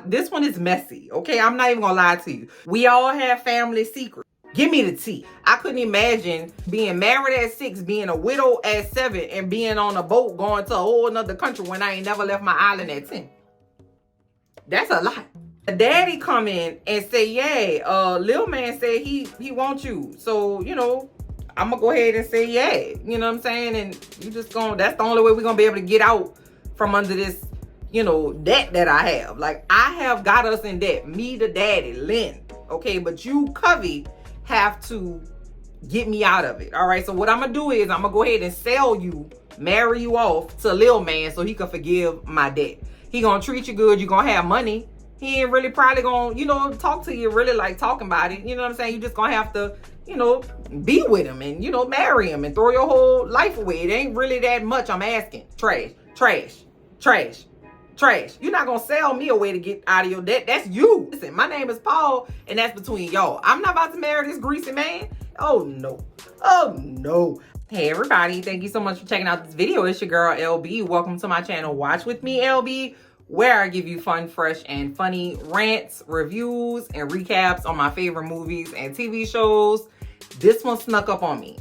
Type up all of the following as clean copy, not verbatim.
This one is messy, okay? I'm not even gonna lie to you. We all have family secrets. Give me the tea. I couldn't imagine being married at 6, being a widow at 7, and being on a boat going to a whole nother country when I ain't never left my island at 10. That's a lot. The daddy come in and say, yeah, Lil Man said he wants you. So, I'm gonna go ahead and say, yeah. You know what I'm saying? And that's the only way we're gonna be able to get out from under this, debt that I have. Like, I have got us in debt. Me, the daddy, Lynn. Okay, but you, Covey, have to get me out of it. All right, so what I'm gonna do is I'm gonna go ahead and sell you, marry you off to Lil Man so he can forgive my debt. He gonna treat you good. You gonna have money. He ain't really probably gonna, talk to you really like talking about it. You know what I'm saying? You just gonna have to, be with him and, marry him and throw your whole life away. It ain't really that much I'm asking. Trash, trash, trash, trash. You're not gonna sell me away to get out of your debt. That's you. Listen, my name is Paul, and that's between y'all. I'm not about to marry this greasy man. Oh no. Oh no. Hey everybody, thank you so much for checking out this video. It's your girl LB. Welcome to my channel, Watch With Me LB, where I give you fun, fresh, and funny rants, reviews, and recaps on my favorite movies and TV shows. This one snuck up on me.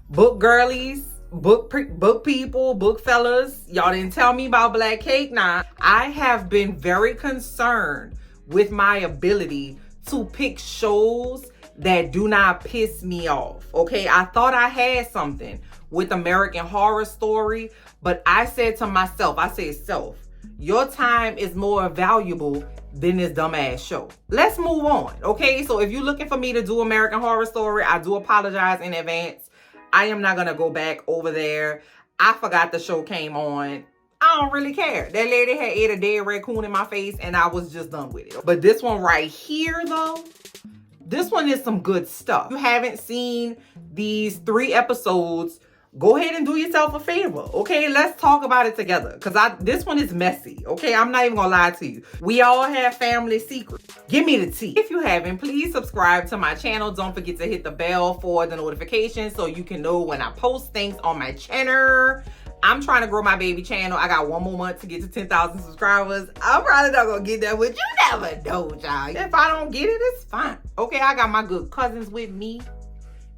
Book girlies, book people, book fellas, y'all didn't tell me about Black Cake. Now, I have been very concerned with my ability to pick shows that do not piss me off. Okay, I thought I had something with American Horror Story, but I said to myself, your time is more valuable than this dumbass show. Let's move on, okay? So if you're looking for me to do American Horror Story, I do apologize in advance. I am not gonna go back over there. I forgot the show came on. I don't really care. That lady had ate a dead raccoon in my face and I was just done with it. But this one right here though, this one is some good stuff. If you haven't seen these 3 episodes, go ahead and do yourself a favor, okay? Let's talk about it together, because this one is messy, okay? I'm not even gonna lie to you. We all have family secrets. Give me the tea. If you haven't, please subscribe to my channel. Don't forget to hit the bell for the notifications so you can know when I post things on my channel. I'm trying to grow my baby channel. I got 1 more month to get to 10,000 subscribers. I'm probably not gonna get that, but you never know, y'all. If I don't get it, it's fine. Okay, I got my good cousins with me,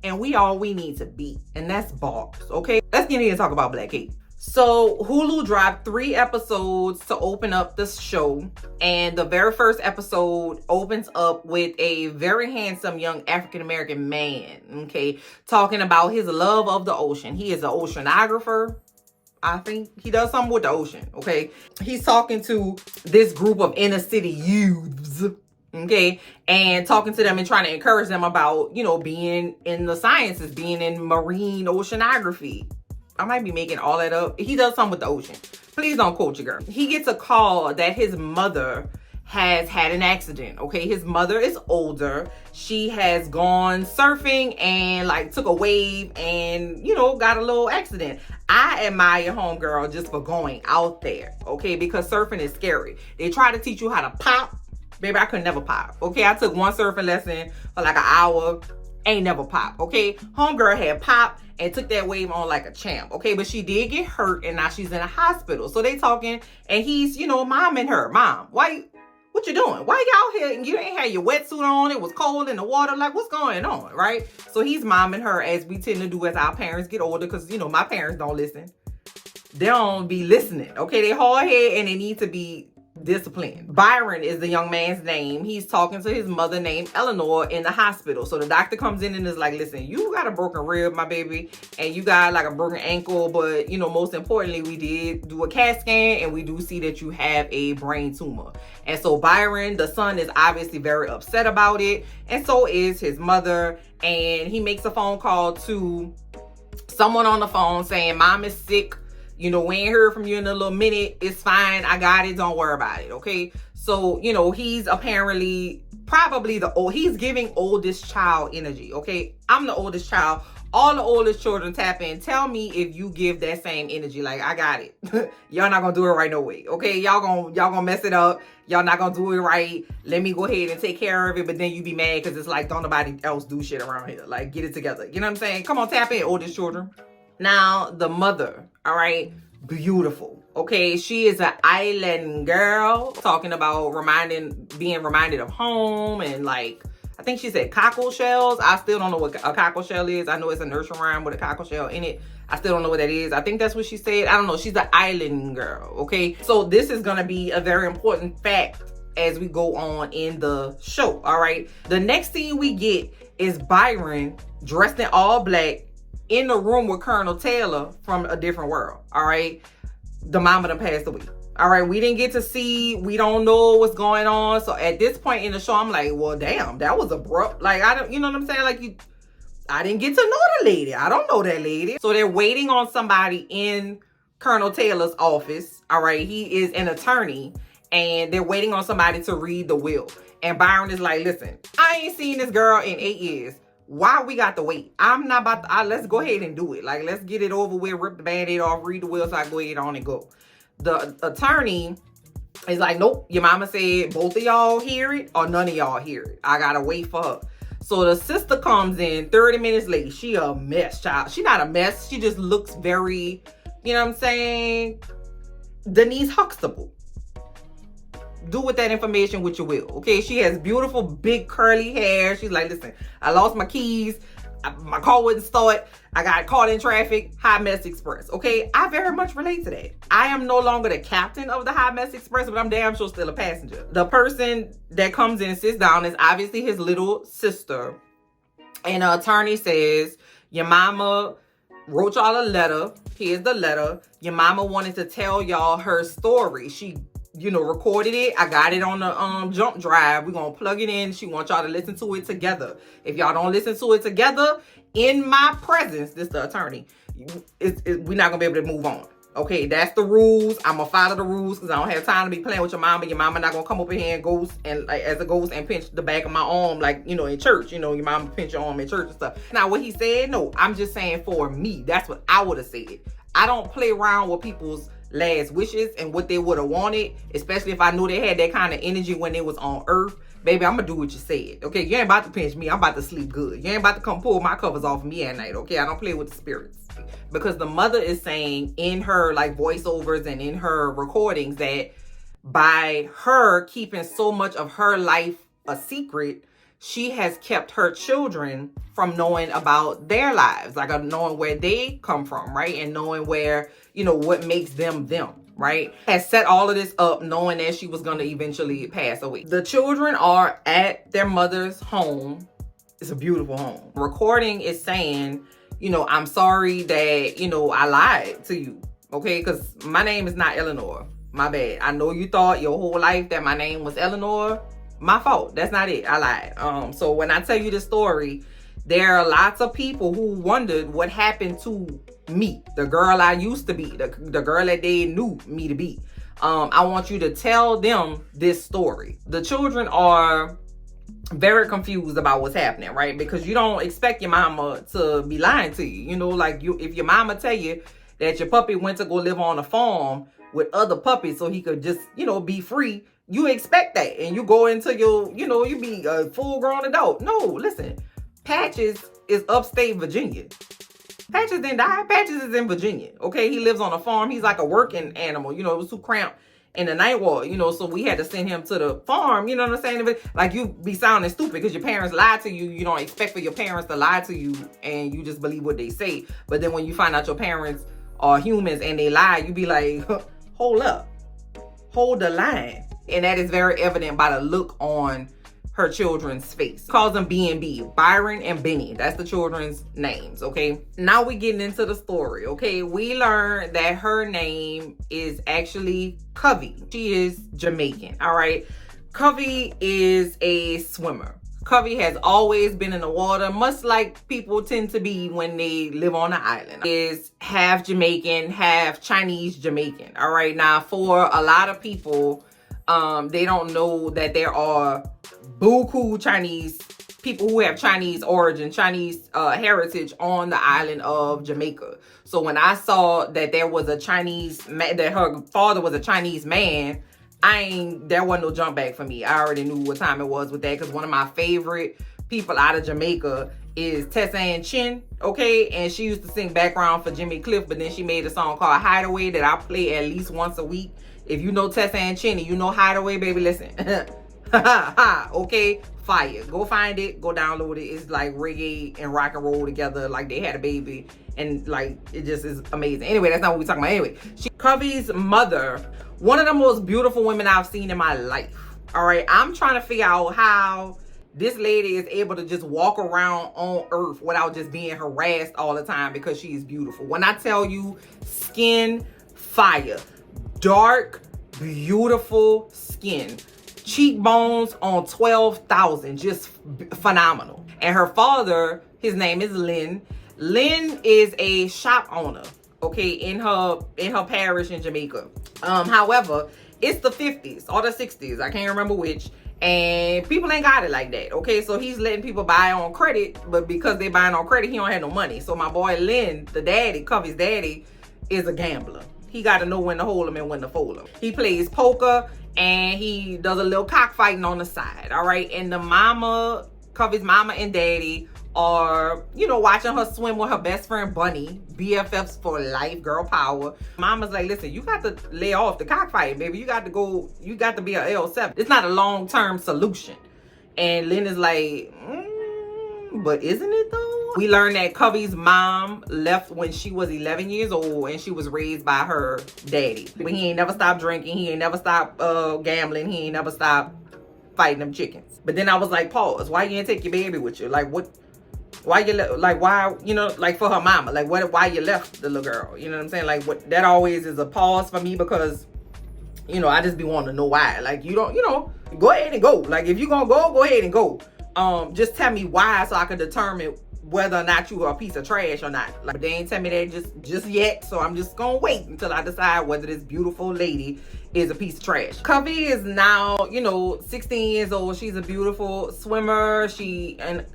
and we all we need to be, and that's bars, okay? Let's get in and talk about Black Cake. So Hulu dropped 3 episodes to open up the show, and the very first episode opens up with a very handsome young African-American man, okay, talking about his love of the ocean. He is an oceanographer. I think he does something with the ocean, okay? He's talking to this group of inner city youths, okay, and talking to them and trying to encourage them about, being in the sciences, being in marine oceanography. I might be making all that up. He does something with the ocean. Please don't quote your girl. He gets a call that his mother has had an accident, okay? His mother is older. She has gone surfing and took a wave and, got a little accident. I admire homegirl just for going out there, okay? Because surfing is scary. They try to teach you how to pop. Baby, I could never pop, okay? I took 1 surfing lesson for an hour. Ain't never pop, okay? Homegirl had pop and took that wave on like a champ, okay? But she did get hurt and now she's in a hospital. So they talking and he's, momming her. Mom, what you doing? Why you out here and you ain't had your wetsuit on? It was cold in the water. Like, what's going on, right? So he's momming her, as we tend to do as our parents get older, because, my parents don't listen. They don't be listening, okay? They hard head and they need to be disciplined. Byron is the young man's name. He's talking to his mother named Eleanor in the hospital. So the doctor comes in and is like, listen, you got a broken rib, my baby, and you got a broken ankle, but most importantly, we did do a CAT scan and we do see that you have a brain tumor. And so Byron, the son, is obviously very upset about it, and so is his mother. And he makes a phone call to someone on the phone saying, Mom is sick. We ain't heard from you in a little minute. It's fine. I got it. Don't worry about it. Okay. So, he's apparently he's giving oldest child energy. Okay. I'm the oldest child. All the oldest children tap in. Tell me if you give that same energy. Like, I got it. Y'all not gonna do it right no way. Okay. Y'all gonna mess it up. Y'all not gonna do it right. Let me go ahead and take care of it. But then you be mad because it's like, don't nobody else do shit around here. Like, get it together. You know what I'm saying? Come on, tap in, oldest children. Now, the mother, all right? beautiful. Okay, she is an island girl, talking about being reminded of home, and like, I think she said cockle shells. I still don't know what a cockle shell is. I know it's a nursery rhyme with a cockle shell in it. I still don't know what that is. I think that's what she said. I don't know. She's an island girl. Okay, so this is gonna be a very important fact as we go on in the show. All right, the next scene we get is Byron dressed in all black in the room with Colonel Taylor from a different world. All right, the mama done passed away. All right, we didn't get to see, we don't know what's going on. So at this point in the show, I'm like, well, damn, that was abrupt. Like, I don't, you know what I'm saying? Like, I didn't get to know the lady. I don't know that lady. So they're waiting on somebody in Colonel Taylor's office. All right, he is an attorney, and they're waiting on somebody to read the will. And Byron is like, listen, I ain't seen this girl in 8 years. Why we got to wait? I'm not about to, let's go ahead and do it. Like, let's get it over with, rip the Band-Aid off, read the will so I go ahead on and go. The attorney is like, nope, your mama said both of y'all hear it or none of y'all hear it. I gotta wait for her. So the sister comes in 30 minutes late. She a mess, child. She not a mess. She just looks very, you know what I'm saying, Denise Huxtable. Do with that information what you will, okay? She has beautiful, big, curly hair. She's like, listen, I lost my keys. My car wouldn't start. I got caught in traffic. High Mess Express, okay? I very much relate to that. I am no longer the captain of the High Mess Express, but I'm damn sure still a passenger. The person that comes in and sits down is obviously his little sister. And the attorney says, your mama wrote y'all a letter. Here's the letter. Your mama wanted to tell y'all her story. She, you know, recorded it. I got it on the jump drive. We're gonna plug it in. She wants y'all to listen to it together. If y'all don't listen to it together in my presence, this the attorney, we're not gonna be able to move on. Okay, that's the rules. I'm gonna follow the rules because I don't have time to be playing with your mama. Your mama not gonna come up in here and ghost and like as a ghost and pinch the back of my arm, like, you know, in church. You know, your mama pinch your arm in church and stuff. Now what he said, no, I'm just saying for me, that's what I would have said. I don't play around with people's last wishes and what they would have wanted, especially if I knew they had that kind of energy when they was on earth. Baby, I'm gonna do what you said. Okay, you ain't about to pinch me. I'm about to sleep good. You ain't about to come pull my covers off of me at night. Okay, I don't play with the spirits. Because the mother is saying in her like voiceovers and in her recordings that by her keeping so much of her life a secret, she has kept her children from knowing about their lives, like knowing where they come from, right? And knowing where, you know, what makes them them, right? Has set all of this up knowing that she was going to eventually pass away. The children are at their mother's home. It's a beautiful home. Recording is saying, you know, I'm sorry that, you know, I lied to you, okay? Because my name is not Eleanor. My bad. I know you thought your whole life that my name was Eleanor. My fault. That's not it. I lied. So when I tell you this story, there are lots of people who wondered what happened to me, the girl I used to be, the girl that they knew me to be. I want you to tell them this story. The children are very confused about what's happening, right? Because you don't expect your mama to be lying to you. You know, like if your mama tell you that your puppy went to go live on a farm with other puppies so he could just, you know, be free, you expect that. And you go into your, you know, you be a full-grown adult. No, listen. Patches is upstate Virginia. Patches didn't die. Patches is in Virginia. Okay, he lives on a farm. He's like a working animal. You know, it was too cramped in the night ward, you know, so we had to send him to the farm. You know what I'm saying? Like, you be sounding stupid because your parents lied to you. You don't expect for your parents to lie to you and you just believe what they say. But then when you find out your parents are humans and they lie, you be like, hold up. Hold the line. And that is very evident by the look on her children's face. Calls them B&B, Byron and Benny. That's the children's names, okay? Now we getting into the story, okay? We learned that her name is actually Covey. She is Jamaican, all right? Covey is a swimmer. Covey has always been in the water, much like people tend to be when they live on an island. Is half Jamaican, half Chinese Jamaican, all right? Now, for a lot of people, they don't know that there are buku Chinese people who have Chinese origin, Chinese heritage on the island of Jamaica. So when I saw that there was a Chinese man, that her father was a Chinese man, there wasn't no jump back for me. I already knew what time it was with that, because one of my favorite people out of Jamaica is Tessa and Chin, okay? And she used to sing background for Jimmy Cliff, but then she made a song called Hideaway that I play at least once a week. If you know Tessa and Chin and you know Hideaway, baby, listen. Okay? Fire. Go find it. Go download it. It's like reggae and rock and roll together like they had a baby. And like, it just is amazing. Anyway, that's not what we're talking about. Anyway, Covey's mother, one of the most beautiful women I've seen in my life. All right? I'm trying to figure out how this lady is able to just walk around on earth without just being harassed all the time because she is beautiful. When I tell you, skin fire, dark, beautiful skin, cheekbones on 12,000, just phenomenal. And her father, his name is Lynn. Lynn is a shop owner, okay, in her parish in Jamaica. However, it's the 50s or the 60s, I can't remember which. And people ain't got it like that, okay? So he's letting people buy on credit, but because they buying on credit, he don't have no money. So my boy Lynn, the daddy, Covey's daddy, is a gambler. He got to know when to hold him and when to fold him. He plays poker and he does a little cockfighting on the side, all right? And the mama, Covey's mama and daddy are, you know, watching her swim with her best friend Bunny, BFFs for life, girl power. Mama's like, listen, you got to lay off the cockfighting, baby. You got to be a L7. It's not a long-term solution. And Lynn is like, but isn't it though? We learned that Covey's mom left when she was 11 years old and she was raised by her daddy. But he ain't never stopped drinking. He ain't never stopped gambling. He ain't never stopped fighting them chickens. But then I was like, pause. Why you ain't take your baby with you? Like, what? Why you why, you know, like for her mama, like why you left the little girl, you know what I'm saying? Like, what, that always is a pause for me because, you know, I just be wanting to know why. Like, you don't, you know, go ahead and go. Like, if you gonna go ahead and go. Just tell me why so I can determine whether or not you are a piece of trash or not. Like, they ain't tell me that just yet, so I'm just gonna wait until I decide whether this beautiful lady is a piece of trash. Covey is now, you know, 16 years old. She's a beautiful swimmer. She and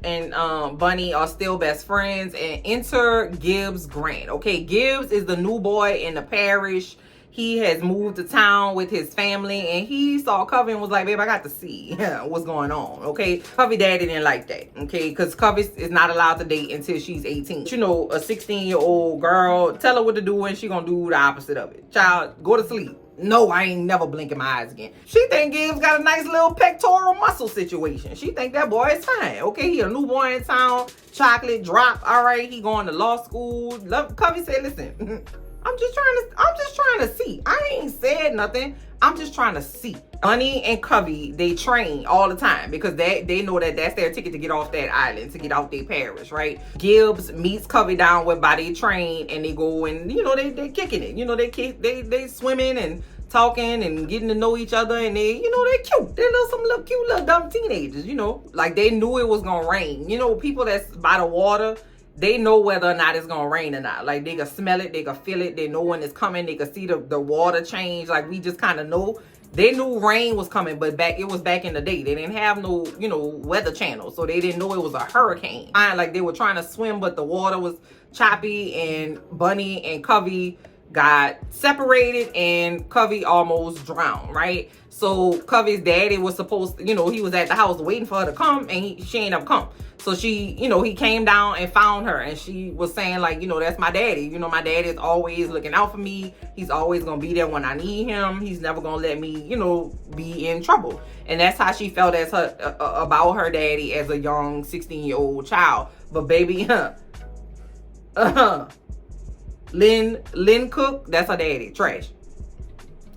Bunny are still best friends. And enter Gibbs Grant. Okay, Gibbs is the new boy in the parish. He has moved to town with his family and he saw Covey and was like, babe, I got to see what's going on, okay? Covey daddy didn't like that, okay? Because Covey is not allowed to date until she's 18. You know, a 16-year-old girl, tell her what to do and she gonna do the opposite of it. Child, go to sleep. No, I ain't never blinking my eyes again. She think Gibbs got a nice little pectoral muscle situation. She think that boy is fine, okay? He a new boy in town, chocolate drop, all right? He going to law school. Covey said, listen, I'm just trying to see. I ain't said nothing. I'm just trying to see. Bunny and Covey, they train all the time because they know that that's their ticket to get off that island, to get off their parish, right? Gibbs meets Covey down with by they train and they go and, you know, they kicking it. You know, they swimming and talking and getting to know each other and they, you know, they're cute. They're some little cute little dumb teenagers, you know. Like, they knew it was gonna rain. You know, people that's by the water, they know whether or not it's gonna rain or not. Like, they can smell it, they can feel it, they know when it's coming, they can see the water change. Like, we just kind of know. They knew rain was coming, but it was back in the day. They didn't have no, you know, weather channel, so they didn't know it was a hurricane. Like, they were trying to swim, but the water was choppy, and Bunny and Covey got separated, and Covey almost drowned, right? So Covey's daddy was supposed to, you know, he was at the house waiting for her to come, and she ain't ever come. So she, you know, he came down and found her and she was saying like, you know, that's my daddy. You know, my daddy is always looking out for me. He's always going to be there when I need him. He's never going to let me, you know, be in trouble. And that's how she felt as her about her daddy as a young 16-year-old child. But baby, Lynn Cook, that's her daddy. Trash.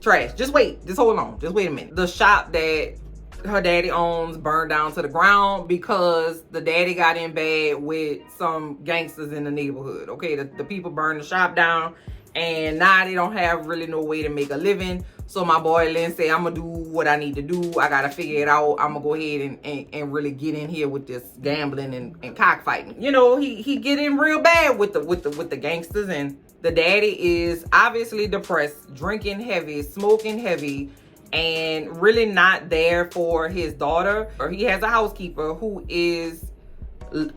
Just wait. Just hold on. Just wait a minute. The shop that her daddy owns burned down to the ground because the daddy got in bad with some gangsters in the neighborhood. Okay, the people burned the shop down and now they don't have really no way to make a living. So my boy Lynn said, I'm gonna do what I need to do. I gotta figure it out. I'm gonna go ahead and really get in here with this gambling and cockfighting. You know, he get in real bad with the gangsters, and the daddy is obviously depressed, drinking heavy, smoking heavy, and really not there for his daughter. Or he has a housekeeper who is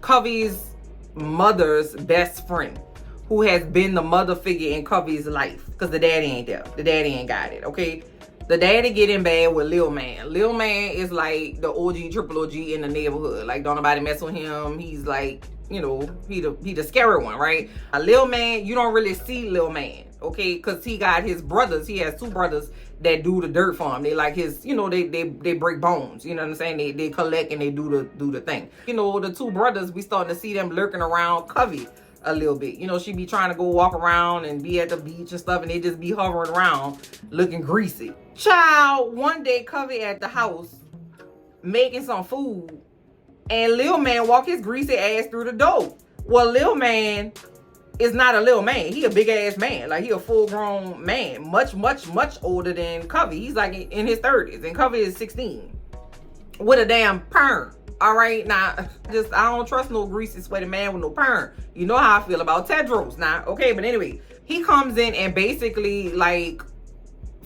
Covey's mother's best friend, who has been the mother figure in Covey's life, because the daddy ain't there. The daddy ain't got it, okay? The daddy get in bad with Lil Man. Lil Man is like the OG, triple OG in the neighborhood. Like, don't nobody mess with him. He's like, you know, he the scary one, right? A Lil Man, you don't really see Lil Man, okay? Because he got his brothers. He has two brothers that do the dirt for him. They like his, you know, they break bones. You know what I'm saying? They collect and they do the thing. You know, the two brothers, we starting to see them lurking around Covey a little bit. You know, she be trying to go walk around and be at the beach and stuff, and they just be hovering around looking greasy. Child, one day Covey at the house making some food, and Lil Man walk his greasy ass through the door. Well, Lil Man is not a little man. He a big ass man. Like, he a full grown man. Much older than Covey. He's like in his 30s, and Covey is 16 with a damn perm. All right, now, I don't trust no greasy, sweaty man with no perm. You know how I feel about Tedros now. Okay, but anyway, he comes in and basically, like,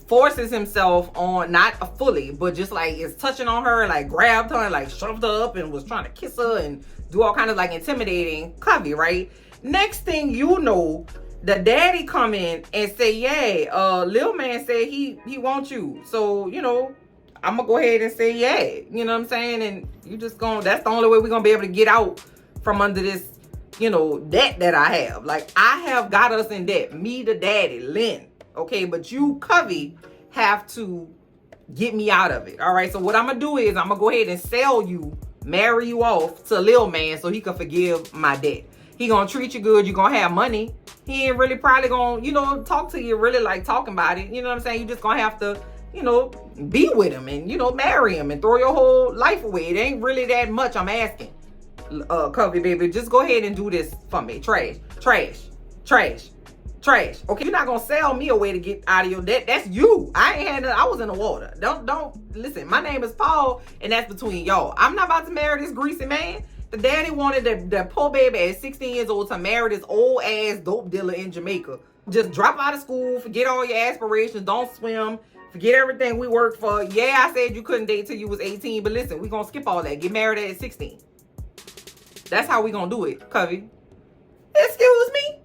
forces himself on, not fully, but just, like, is touching on her, like, grabbed her and, like, shoved her up and was trying to kiss her and do all kind of, like, intimidating Covey, right? Next thing you know, the daddy come in and say, yeah, Lil Man said he wants you. So, you know, I'm gonna go ahead and say yeah. You know what I'm saying? And you just that's the only way we're gonna be able to get out from under this, you know, debt that I have. Like, I have got us in debt. Me, the daddy, Lynn. Okay, but you, Covey, have to get me out of it. All right, so what I'm gonna do is I'm gonna go ahead and sell you, marry you off to Lil Man so he can forgive my debt. He gonna treat you good. You gonna have money. He ain't really probably gonna, you know, talk to you really like talking about it. You know what I'm saying? You just gonna have to, you know, be with him and, you know, marry him and throw your whole life away. It ain't really that much I'm asking. Covey, baby, just go ahead and do this for me. Trash. Okay, you're not gonna sell me away to get out of your debt. That's you. I was in the water. Don't listen. My name is Paul, and that's between y'all. I'm not about to marry this greasy man. The daddy wanted the poor baby at 16 years old to marry this old ass dope dealer in Jamaica. Just drop out of school, forget all your aspirations, don't swim, forget everything we worked for. Yeah, I said you couldn't date till you was 18, but listen, we gonna skip all that. Get married at 16. That's how we gonna do it, Covey. Excuse me?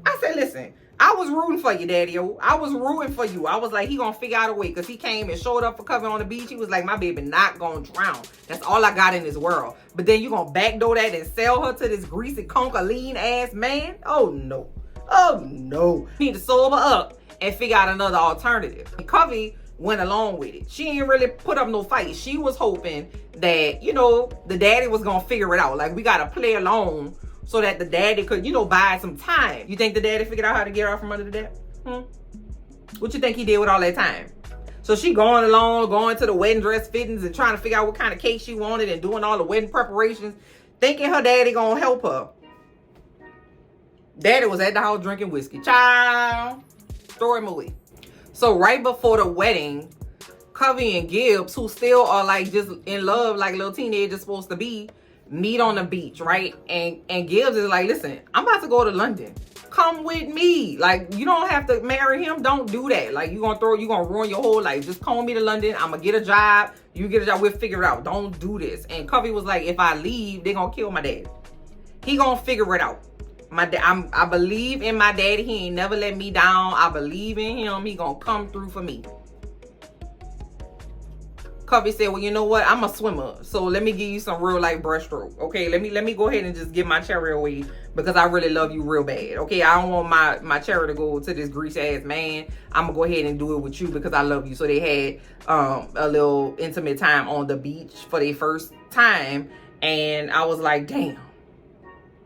I said, listen, I was rooting for you, daddy-o. I was rooting for you. I was like, he gonna figure out a way, because he came and showed up for Covey on the beach. He was like, my baby not gonna drown. That's all I got in this world. But then you gonna backdoor that and sell her to this greasy, conker, lean-ass man? Oh, no. Oh, no. You need to sober up and figure out another alternative. And Covey went along with it. She ain't really put up no fight. She was hoping that, you know, the daddy was gonna figure it out. Like, we gotta play along so that the daddy could, you know, buy some time. You think the daddy figured out how to get her from under the debt? What you think he did with all that time? So she going along, going to the wedding dress fittings and trying to figure out what kind of cake she wanted and doing all the wedding preparations, thinking her daddy gonna help her. Daddy was at the house drinking whiskey. Child. Story movie. So right before the wedding, Covey and Gibbs, who still are like just in love like little teenagers supposed to be, meet on the beach, right? And Gibbs is like, listen, I'm about to go to London. Come with me. Like, you don't have to marry him. Don't do that. Like, you gonna ruin your whole life. Just come with me to London. I'm gonna get a job. You get a job. We'll figure it out. Don't do this. And Covey was like, if I leave, they're gonna kill my dad. He gonna figure it out. I believe in my daddy. He ain't never let me down. I believe in him. He gonna come through for me. Covey said, well, you know what? I'm a swimmer, so let me give you some real life breaststroke. Okay, let me go ahead and just give my cherry away because I really love you real bad. Okay, I don't want my cherry to go to this greasy ass man. I'm gonna go ahead and do it with you because I love you. So they had a little intimate time on the beach for their first time, and I was like, damn,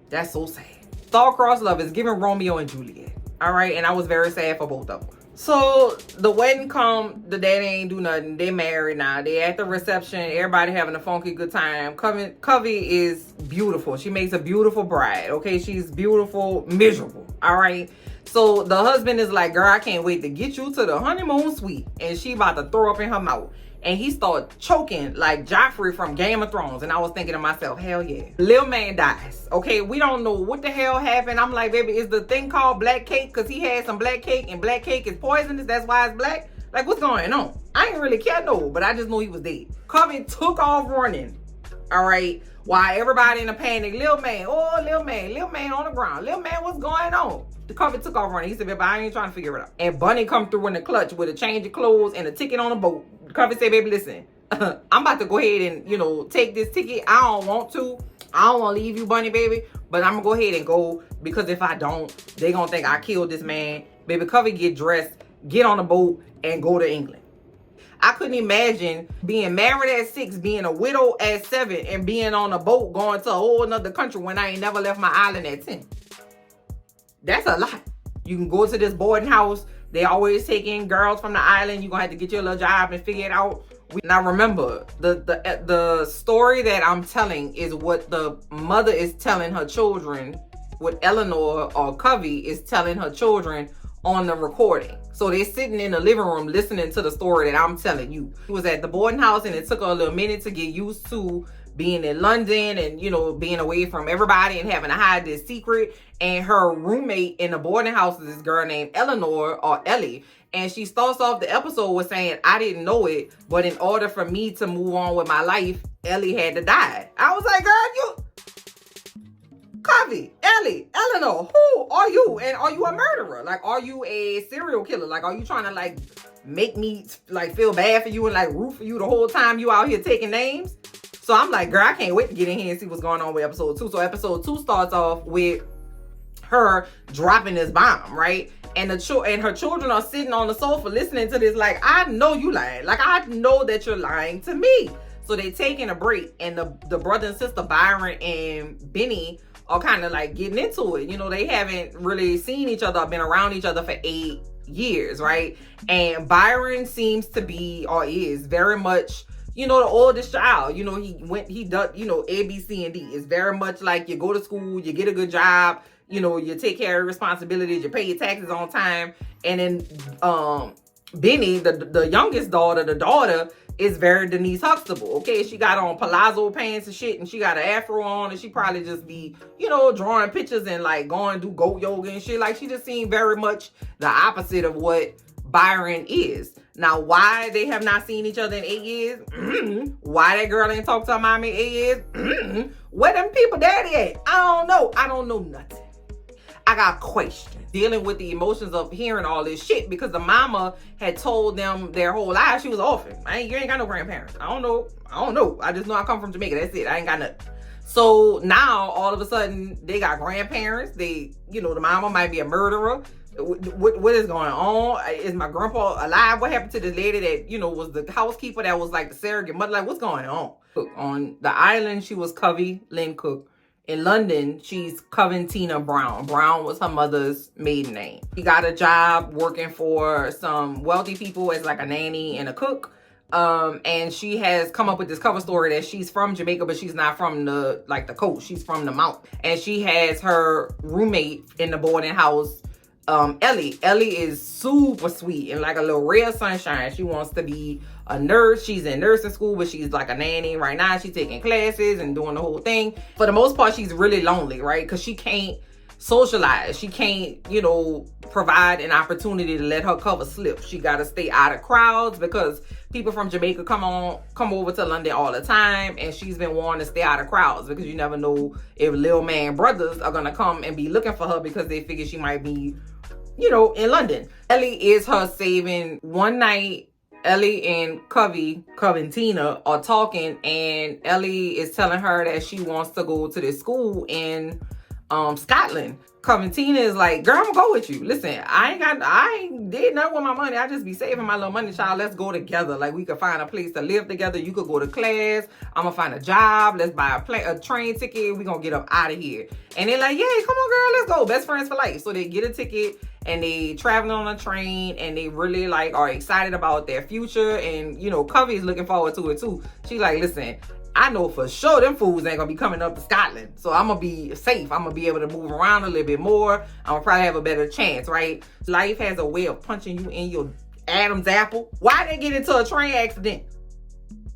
that's so sad. Star-crossed love is giving Romeo and Juliet. All right, and I was very sad for both of them. So the wedding come, the daddy ain't do nothing. They married now. They at the reception. Everybody having a funky good time. Covey is beautiful. She makes a beautiful bride. Okay, she's beautiful, miserable. All right. So the husband is like, girl, I can't wait to get you to the honeymoon suite. And she about to throw up in her mouth. And he started choking like Joffrey from Game of Thrones. And I was thinking to myself, hell yeah. Lil Man dies. Okay, we don't know what the hell happened. I'm like, baby, is the thing called black cake? Because he had some black cake and black cake is poisonous. That's why it's black. Like, what's going on? I ain't really care, no, but I just knew he was dead. Covey took off running. All right. While everybody in a panic, Lil Man on the ground. Lil Man, what's going on? The Covey took off running. He said, baby, I ain't trying to figure it out. And Bunny come through in the clutch with a change of clothes and a ticket on the boat. Covey said, baby, listen, I'm about to go ahead and, you know, take this ticket. I don't want to. I don't want to leave you, Bunny, baby. But I'm going to go ahead and go, because if I don't, they going to think I killed this man. Baby, Covey get dressed, get on the boat, and go to England. I couldn't imagine being married at 6, being a widow at 7, and being on a boat going to a whole another country when I ain't never left my island at 10. That's a lot. You can go to this boarding house. They always take in girls from the island. You're going to have to get your little job and figure it out. Now remember, the story that I'm telling is what the mother is telling her children, what Eleanor or Covey is telling her children on the recording. So they're sitting in the living room listening to the story that I'm telling you. She was at the boarding house, and it took her a little minute to get used to being in London and, you know, being away from everybody and having to hide this secret. And her roommate in the boarding house is this girl named Eleanor or Ellie. And she starts off the episode with saying, I didn't know it, but in order for me to move on with my life, Ellie had to die. I was like, girl, you... Covey, Ellie, Eleanor, who are you? And are you a murderer? Like, are you a serial killer? Like, are you trying to, like, make me, like, feel bad for you and, like, root for you the whole time you out here taking names? So I'm like, girl, I can't wait to get in here and see what's going on with episode 2. So episode 2 starts off with her dropping this bomb, right? And and her children are sitting on the sofa listening to this like, I know you lying. Like, I know that you're lying to me. So they taking a break, and the brother and sister, Byron and Benny, are kind of like getting into it. You know, they haven't really seen each other, been around each other for 8 years, right? And Byron seems to be, or is, very much, you know, the oldest child. You know, he does, you know, A, B, C, and D. It's very much like you go to school, you get a good job, you know, you take care of responsibilities, you pay your taxes on time. And then Benny, the youngest daughter, the daughter, is very Denise Huxtable. Okay, she got on palazzo pants and shit, and she got an afro on, and she probably just be, you know, drawing pictures and like going do goat yoga and shit. Like, she just seemed very much the opposite of what Byron is. Now, why they have not seen each other in 8 years? Why that girl ain't talked to her mommy in 8 years? Where them people daddy at? I don't know. I don't know nothing. I got questions dealing with the emotions of hearing all this shit, because the mama had told them their whole life she was orphaned. You ain't got no grandparents. I don't know. I just know I come from Jamaica. That's it. I ain't got nothing. So now all of a sudden they got grandparents. They, you know, the mama might be a murderer. What is going on? Is my grandpa alive? What happened to the lady that, you know, was the housekeeper that was like the surrogate mother? Like, what's going on? On the island, she was Covey Lynn Cook. In London, she's Coventina Brown. Brown was her mother's maiden name. She got a job working for some wealthy people as like a nanny and a cook. And she has come up with this cover story that she's from Jamaica, but she's not from the coast. She's from the mountain. And she has her roommate in the boarding house, Ellie. Ellie is super sweet and like a little ray of sunshine. She wants to be a nurse. She's in nursing school, but she's like a nanny right now. She's taking classes and doing the whole thing. For the most part, she's really lonely, right? Because she can't socialize. She can't, you know, provide an opportunity to let her cover slip. She got to stay out of crowds because people from Jamaica come over to London all the time, and she's been warned to stay out of crowds because you never know if Lil Man brothers are gonna come and be looking for her because they figure she might be, you know, in London. Ellie is her saving. One night, Ellie and Coventina are talking, and Ellie is telling her that she wants to go to this school in Scotland. Coventina is like, girl, I'm gonna go with you. Listen, I ain't did nothing with my money. I just be saving my little money, child. Let's go together. Like, we could find a place to live together. You could go to class. I'm gonna find a job. Let's buy a train ticket. We gonna get up out of here. And they're like, yeah, come on, girl, let's go. Best friends for life. So they get a ticket and they traveling on a train, and they really like are excited about their future. And, you know, Covey is looking forward to it too. She's like, listen, I know for sure them fools ain't gonna be coming up to Scotland. So I'm gonna be safe. I'm gonna be able to move around a little bit more. I'm gonna probably have a better chance, right? Life has a way of punching you in your Adam's apple. Why they get into a train accident?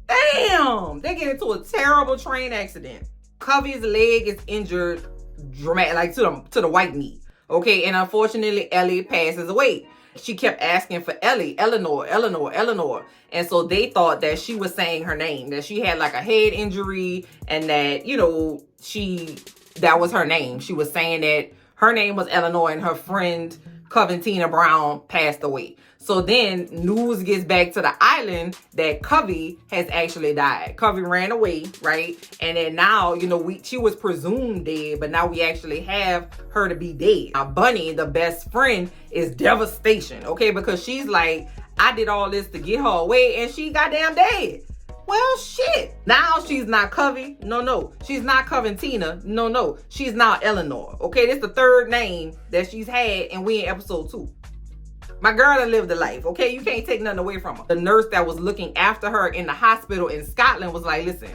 Damn! They get into a terrible train accident. Covey's leg is injured dramatic, like to the white meat. Okay, and unfortunately, Ellie passes away. She kept asking for Ellie, Eleanor. And so they thought that she was saying her name, that she had like a head injury, and that, you know, that was her name. She was saying that Her name was Eleanor, and her friend Coventina Brown passed away. So then news gets back to the island that Covey has actually died. Covey ran away, right? And then now, you know, she was presumed dead, but now we actually have her to be dead. Now, Bunny, the best friend, is devastation, okay? Because she's like, I did all this to get her away, and she goddamn dead. Well, shit. Now she's not Covey. No. She's not Coventina. No. She's now Eleanor. Okay, this is the third name that she's had, and we in episode 2. My girl done lived a life, okay? You can't take nothing away from her. The nurse that was looking after her in the hospital in Scotland was like, listen,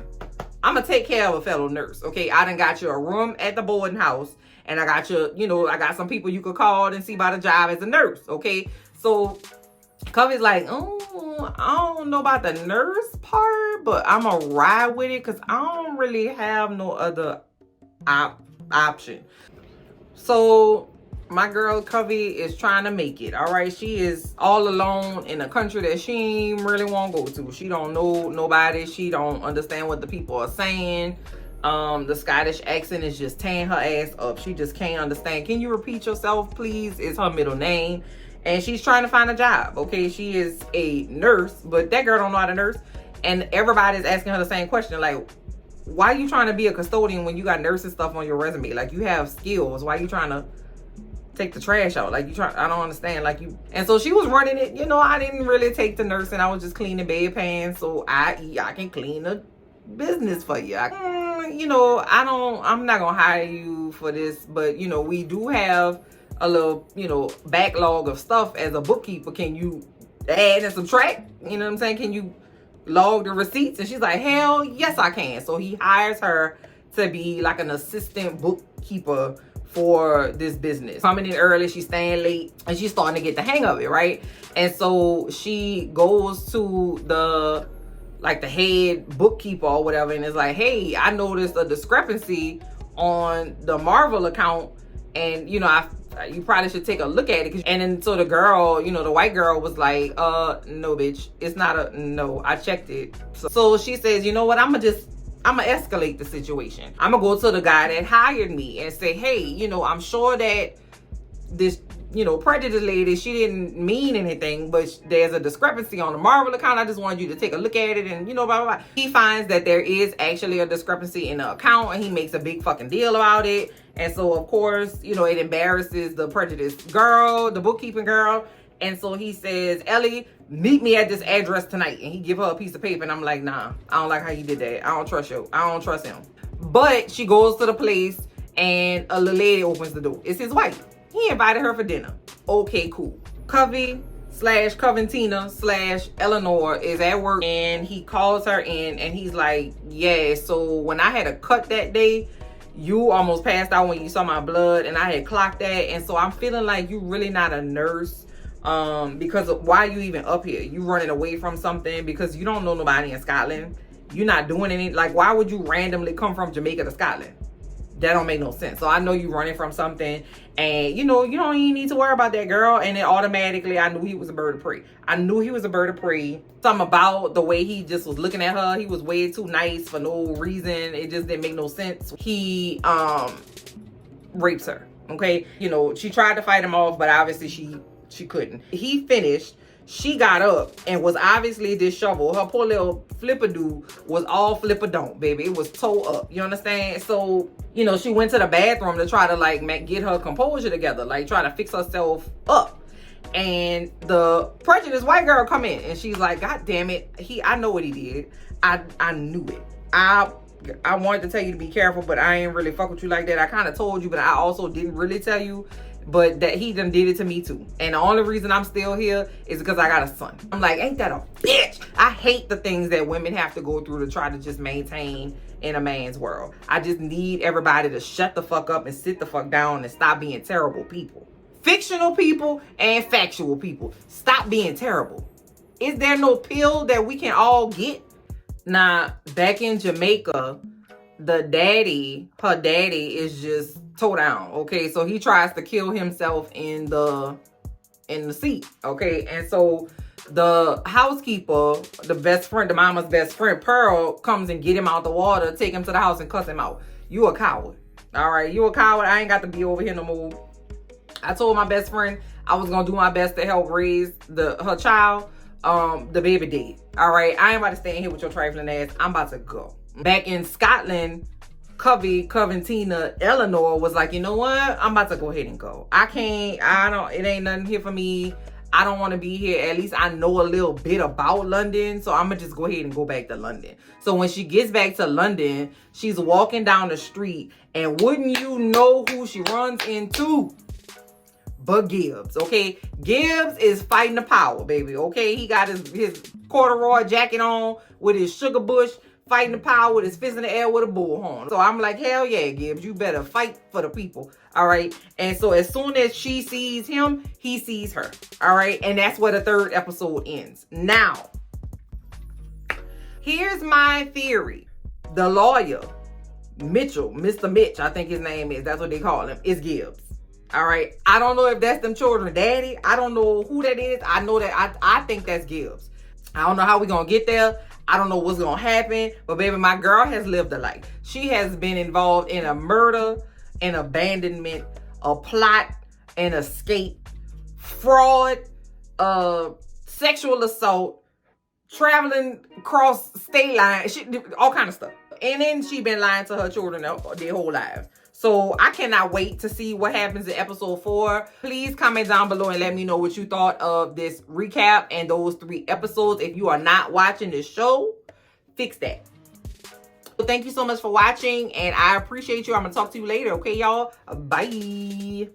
I'm going to take care of a fellow nurse, okay? I done got you a room at the boarding house, and I got you, you know, I got some people you could call and see about a job as a nurse, okay? So Covey's like, oh, I don't know about the nurse part, but I'm going to ride with it because I don't really have no other option. So my girl Covey is trying to make it, all right? She is all alone in a country that she ain't really want to go to. She don't know nobody. She don't understand what the people are saying. The Scottish accent is just tearing her ass up. She just can't understand. Can you repeat yourself, please? Is her middle name. And she's trying to find a job, okay? She is a nurse, but that girl don't know how to nurse. And everybody's asking her the same question, like, why are you trying to be a custodian when you got nursing stuff on your resume? Like, you have skills. Why are you trying to take the trash out? Like, I don't understand. Like, you. And so she was running it. You know, I didn't really take the nursing. I was just cleaning bedpans. So I can clean a business for you. You know, I'm not going to hire you for this. But, you know, we do have a little, you know, backlog of stuff as a bookkeeper. Can you add and subtract? You know what I'm saying? Can you log the receipts? And she's like, hell yes, I can. So he hires her to be like an assistant bookkeeper for this business. Coming in early, she's staying late, and she's starting to get the hang of it, right? And so she goes to the head bookkeeper or whatever, and is like, hey, I noticed a discrepancy on the Marvel account, and you know, you probably should take a look at it. And then so the girl, you know, the white girl was like, no, bitch, it's not no, I checked it. So she says, you know what, I'm gonna escalate the situation. I'm gonna go to the guy that hired me and say, hey, you know, I'm sure that this, you know, prejudice lady, she didn't mean anything, but there's a discrepancy on the Marvel account. I just wanted you to take a look at it, and you know, blah, blah, blah. He finds that there is actually a discrepancy in the account, and he makes a big fucking deal about it. And so, of course, you know, it embarrasses the prejudiced girl, the bookkeeping girl. And so he says, Ellie, meet me at this address tonight. And he give her a piece of paper, and I'm like, nah, I don't like how you did that. I don't trust you. I don't trust him. But she goes to the place, and a little lady opens the door. It's his wife. He invited her for dinner. Okay, cool. Covey / Coventina / Eleanor is at work, and he calls her in, and he's like, yeah, so when I had a cut that day, you almost passed out when you saw my blood, and I had clocked that. And so I'm feeling like you really not a nurse, because of why you even up here? You running away from something because you don't know nobody in Scotland. You're not doing any, like, why would you randomly come from Jamaica to Scotland? That don't make no sense. So I know you running from something, and you know, you don't even need to worry about that, girl. And then automatically I knew he was a bird of prey. I knew he was a bird of prey. Something about the way he just was looking at her. He was way too nice for no reason. It just didn't make no sense. He rapes her. Okay. You know, she tried to fight him off, but obviously she couldn't. He finished. She got up and was obviously disheveled. Her poor little flipper-doo was all flipper-don't, baby. It was toe up. You understand? So, you know, she went to the bathroom to try to, like, get her composure together. Like, try to fix herself up. And the prejudiced white girl come in, and she's like, God damn it. I know what he did. I knew it. I wanted to tell you to be careful, but I ain't really fuck with you like that. I kind of told you, but I also didn't really tell you. But that he done did it to me too. And the only reason I'm still here is because I got a son. I'm like, ain't that a bitch? I hate the things that women have to go through to try to just maintain in a man's world. I just need everybody to shut the fuck up and sit the fuck down and stop being terrible people. Fictional people and factual people. Stop being terrible. Is there no pill that we can all get? Now, back in Jamaica, her daddy is just toe down, okay? So he tries to kill himself in the seat, okay? And so the housekeeper, the mama's best friend, Pearl, comes and get him out the water, take him to the house and cuss him out. You a coward. All right, you a coward. I ain't got to be over here no more. I told my best friend I was gonna do my best to help raise her child. The baby did. All right, I ain't about to stay in here with your trifling ass. I'm about to go. Back in Scotland, Covey, Coventina, Eleanor was like, you know what? I'm about to go ahead and go. It ain't nothing here for me. I don't want to be here. At least I know a little bit about London. So I'm going to just go ahead and go back to London. So when she gets back to London, she's walking down the street. And wouldn't you know who she runs into? But Gibbs, okay? Gibbs is fighting the power, baby, okay? He got his corduroy jacket on with his sugar bush, fighting the power with his fist in the air with a bullhorn. So I'm like, hell yeah, Gibbs, you better fight for the people, all right? And so as soon as she sees him, he sees her, all right? And that's where the third episode ends. Now, here's my theory. The lawyer, Mitchell, Mr. Mitch, I think his name is, that's what they call him, is Gibbs. All right. I don't know if that's them children daddy. I don't know who that is. I know that I think that's Gibbs. I don't know how we going to get there. I don't know what's going to happen. But baby, my girl has lived a life. She has been involved in a murder, an abandonment, a plot, an escape, fraud, sexual assault, traveling across state lines, all kind of stuff. And then she been lying to her children their whole lives. So I cannot wait to see what happens in episode 4. Please comment down below and let me know what you thought of this recap and those 3 episodes. If you are not watching this show, fix that. So thank you so much for watching, and I appreciate you. I'm going to talk to you later. Okay, y'all? Bye.